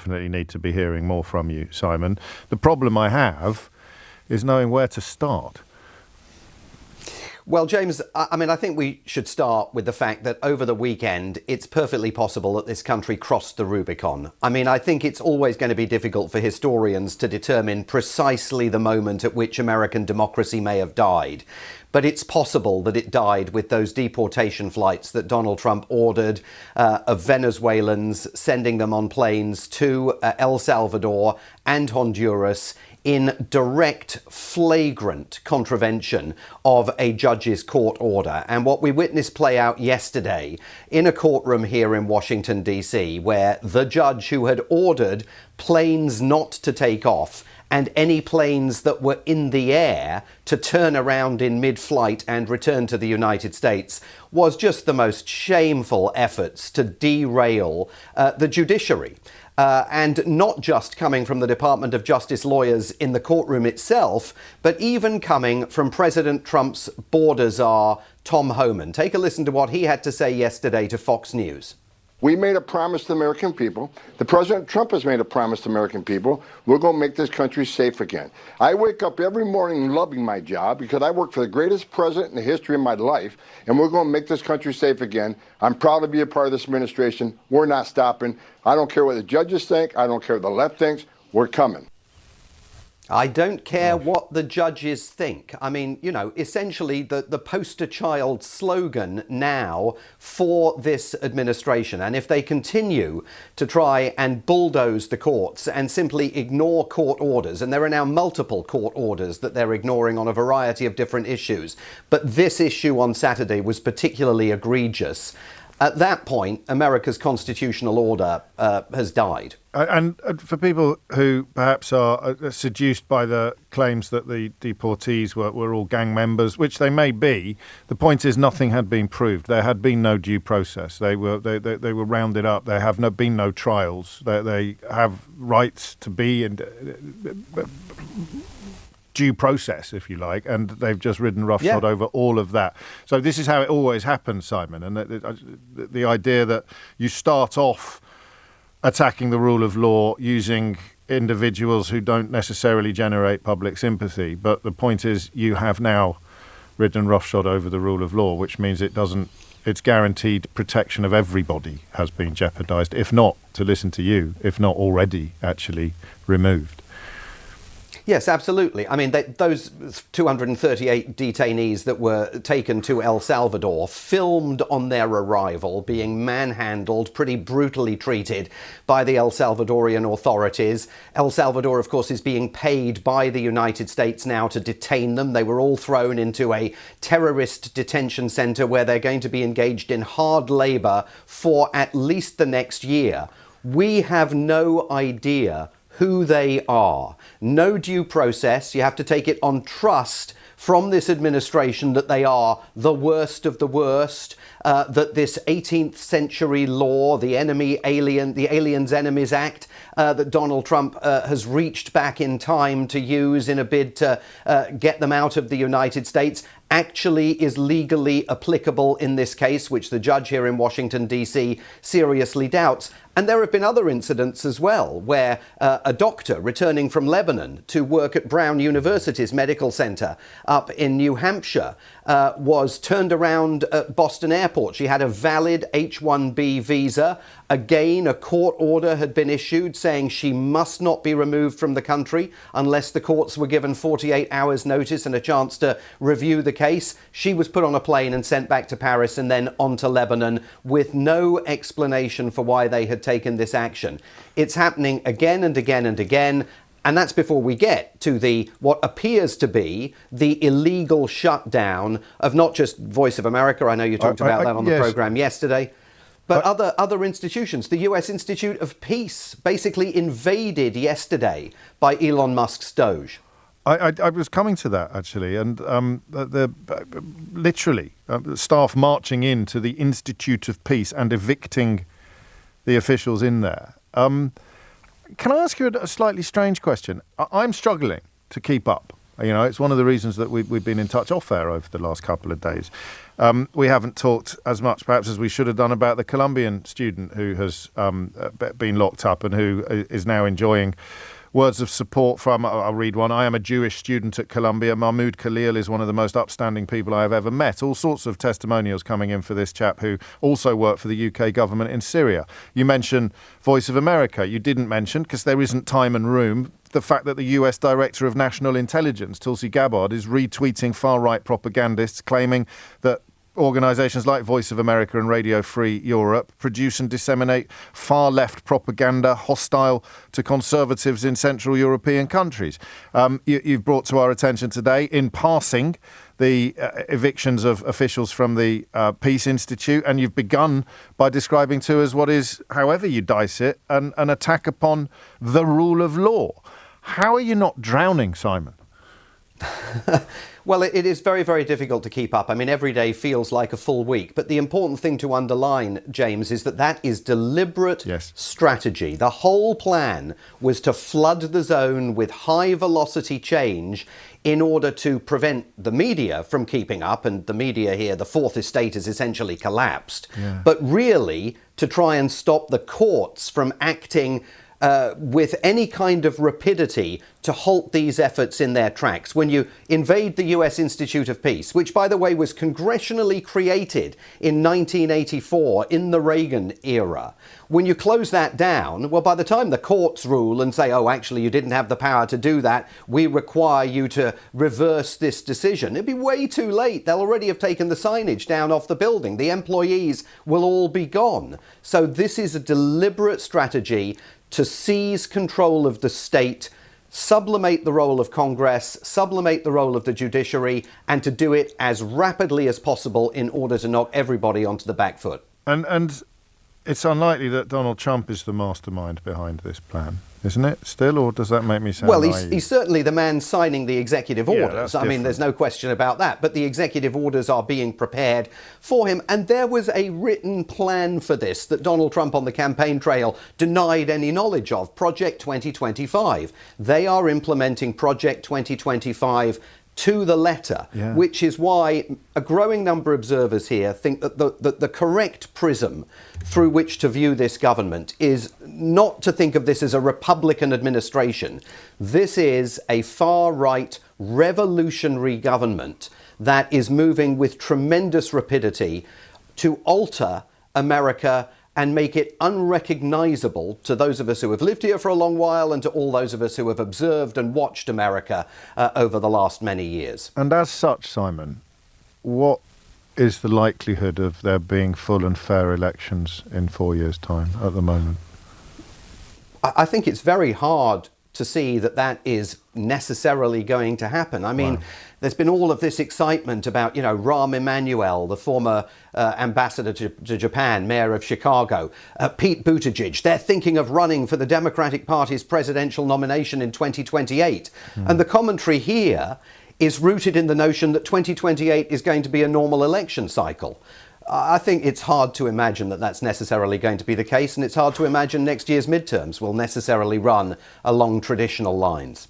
definitely need to be hearing more from you, Simon. The problem I have is knowing where to start. Well, James, I think we should start with the fact that over the weekend, it's perfectly possible that this country crossed the Rubicon. I think it's always going to be difficult for historians to determine precisely the moment at which American democracy may have died. But it's possible that it died with those deportation flights that Donald Trump ordered of Venezuelans, sending them on planes to El Salvador and Honduras in direct, flagrant contravention of a judge's court order. And what we witnessed play out yesterday in a courtroom here in Washington, D.C., where the judge who had ordered planes not to take off and any planes that were in the air to turn around in mid-flight and return to the United States was just the most shameful efforts to derail the judiciary. And not just coming from the Department of Justice lawyers in the courtroom itself, but even coming from President Trump's border czar, Tom Homan. Take a listen to what he had to say yesterday to Fox News. We made a promise to the American people. The President Trump has made a promise to American people. We're going to make this country safe again. I wake up every morning loving my job because I work for the greatest president in the history of my life, and we're going to make this country safe again. I'm proud to be a part of this administration. We're not stopping. I don't care what the judges think. I don't care what the left thinks. We're coming. I don't care what the judges think. Essentially the poster child slogan now for this administration. And if they continue to try and bulldoze the courts and simply ignore court orders, and there are now multiple court orders that they're ignoring on a variety of different issues, but this issue on Saturday was particularly egregious. At that point, America's constitutional order has died. And for people who perhaps are seduced by the claims that the deportees were all gang members, which they may be, the point is nothing had been proved. There had been no due process. They were rounded up. There have been no trials. They have rights to be in due process, if you like, and they've just ridden roughshod over all of that. So this is how it always happens, Simon, and the idea that you start off attacking the rule of law using individuals who don't necessarily generate public sympathy, but the point is you have now ridden roughshod over the rule of law, which means its guaranteed protection of everybody has been jeopardised, if not, to listen to you, if not already actually removed. Yes, absolutely. Those 238 detainees that were taken to El Salvador filmed on their arrival being manhandled, pretty brutally treated by the El Salvadorian authorities. El Salvador, of course, is being paid by the United States now to detain them. They were all thrown into a terrorist detention center where they're going to be engaged in hard labor for at least the next year. We have no idea who they are. No due process. You have to take it on trust from this administration that they are the worst of the worst, that this 18th century law, the Aliens Enemies Act, that Donald Trump has reached back in time to use in a bid to get them out of the United States, actually is legally applicable in this case, which the judge here in Washington, D.C. seriously doubts. And there have been other incidents as well, where a doctor returning from Lebanon to work at Brown University's medical center up in New Hampshire was turned around at Boston Airport. She had a valid H-1B visa. Again, a court order had been issued saying she must not be removed from the country unless the courts were given 48 hours notice and a chance to review the case. She was put on a plane and sent back to Paris and then on to Lebanon with no explanation for why they had taken this action. It's happening again and again and again. And that's before we get to what appears to be the illegal shutdown of not just Voice of America. I know you talked about that on the program yesterday. But other institutions. The US Institute of Peace basically invaded yesterday by Elon Musk's Doge. I was coming to that, actually, and literally staff marching into the Institute of Peace and evicting the officials in there. Can I ask you a slightly strange question? I'm struggling to keep up You know, it's one of the reasons that we've been in touch off air over the last couple of days. We haven't talked as much, perhaps, as we should have done about the Colombian student who has been locked up and who is now enjoying words of support from, I'll read one. I am a Jewish student at Columbia. Mahmoud Khalil is one of the most upstanding people I have ever met. All sorts of testimonials coming in for this chap who also worked for the UK government in Syria. You mentioned Voice of America. You didn't mention, because there isn't time and room, the fact that the US Director of National Intelligence, Tulsi Gabbard, is retweeting far-right propagandists claiming that organisations like Voice of America and Radio Free Europe produce and disseminate far-left propaganda hostile to conservatives in Central European countries. You've brought to our attention today, in passing, the evictions of officials from the Peace Institute, and you've begun by describing to us what is, however you dice it, an attack upon the rule of law. How are you not drowning, Simon? Well, it is very, very difficult to keep up. I mean, every day feels like a full week. But the important thing to underline, James, is that is deliberate strategy. The whole plan was to flood the zone with high-velocity change in order to prevent the media from keeping up. And the media here, the Fourth Estate, has essentially collapsed. Yeah. But really, to try and stop the courts from acting with any kind of rapidity to halt these efforts in their tracks. When you invade the US Institute of Peace, which, by the way, was congressionally created in 1984 in the Reagan era, when you close that down, well, by the time the courts rule and say, oh, actually, you didn't have the power to do that, we require you to reverse this decision, it'd be way too late. They'll already have taken the signage down off the building. The employees will all be gone. So this is a deliberate strategy to seize control of the state, sublimate the role of Congress, sublimate the role of the judiciary, and to do it as rapidly as possible in order to knock everybody onto the back foot. And it's unlikely that Donald Trump is the mastermind behind this plan, isn't it, still? Or does that make me sound naive? Well, he's certainly the man signing the executive orders. I mean, there's no question about that. But the executive orders are being prepared for him. And there was a written plan for this that Donald Trump on the campaign trail denied any knowledge of, Project 2025. They are implementing Project 2025 to the letter, which is why a growing number of observers here think that the correct prism through which to view this government is not to think of this as a Republican administration. This is a far-right revolutionary government that is moving with tremendous rapidity to alter America and make it unrecognizable to those of us who have lived here for a long while and to all those of us who have observed and watched America over the last many years. And as such, Simon, what is the likelihood of there being full and fair elections in 4 years' time at the moment? I think it's very hard to see that is necessarily going to happen. I mean, there's been all of this excitement about, Rahm Emanuel, the former ambassador to Japan, mayor of Chicago, Pete Buttigieg. They're thinking of running for the Democratic Party's presidential nomination in 2028. And the commentary here is rooted in the notion that 2028 is going to be a normal election cycle. I think it's hard to imagine that that's necessarily going to be the case, and it's hard to imagine next year's midterms will necessarily run along traditional lines.